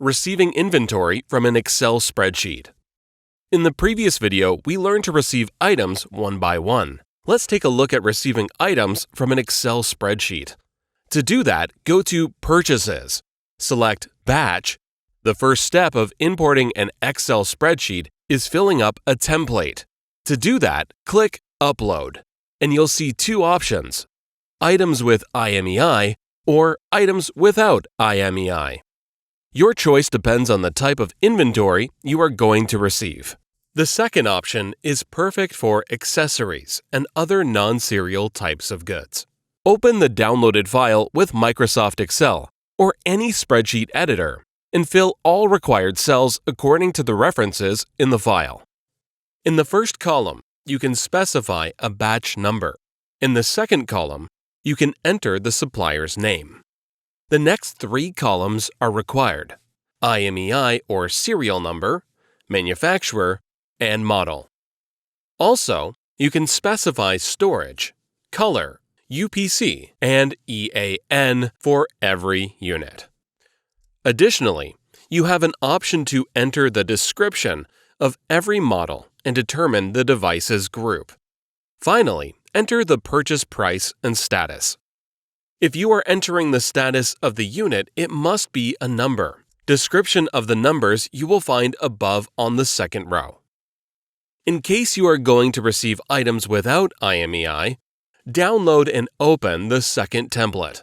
Receiving inventory from an Excel spreadsheet. In the previous video, we learned to receive items one by one. Let's take a look at receiving items from an Excel spreadsheet. To do that, go to Purchases. Select Batch. The first step of importing an Excel spreadsheet is filling up a template. To do that, click Upload, and you'll see two options: Items with IMEI or Items without IMEI. Your choice depends on the type of inventory you are going to receive. The second option is perfect for accessories and other non-serial types of goods. Open the downloaded file with Microsoft Excel or any spreadsheet editor and fill all required cells according to the references in the file. In the first column, you can specify a batch number. In the second column, you can enter the supplier's name. The next three columns are required: IMEI or serial number, manufacturer, and model. Also, you can specify storage, color, UPC, and EAN for every unit. Additionally, you have an option to enter the description of every model and determine the device's group. Finally, enter the purchase price and status. If you are entering the status of the unit, it must be a number. Description of the numbers you will find above on the second row. In case you are going to receive items without IMEI, download and open the second template.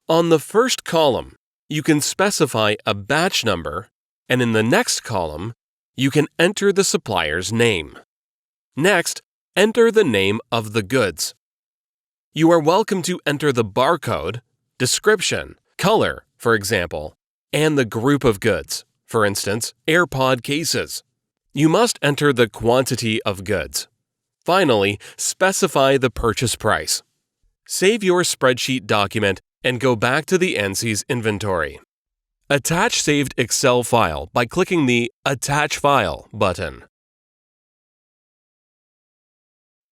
On the first column, you can specify a batch number, and in the next column, you can enter the supplier's name. Next, enter the name of the goods. You are welcome to enter the barcode, description, color, for example, and the group of goods, for instance, AirPod cases. You must enter the quantity of goods. Finally, specify the purchase price. Save your spreadsheet document and go back to the ANSYS inventory. Attach saved Excel file by clicking the Attach File button.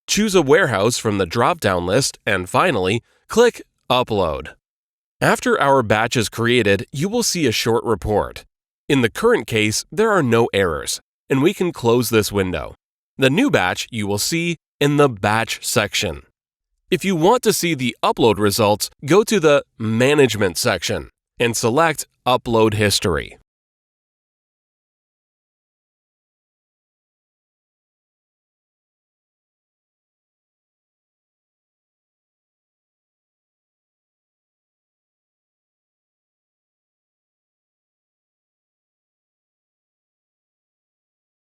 Choose a warehouse from the drop-down list and finally, click Upload. After our batch is created, you will see a short report. In the current case, there are no errors, and we can close this window. The new batch you will see in the Batch section. If you want to see the upload results, go to the Management section and select Upload History.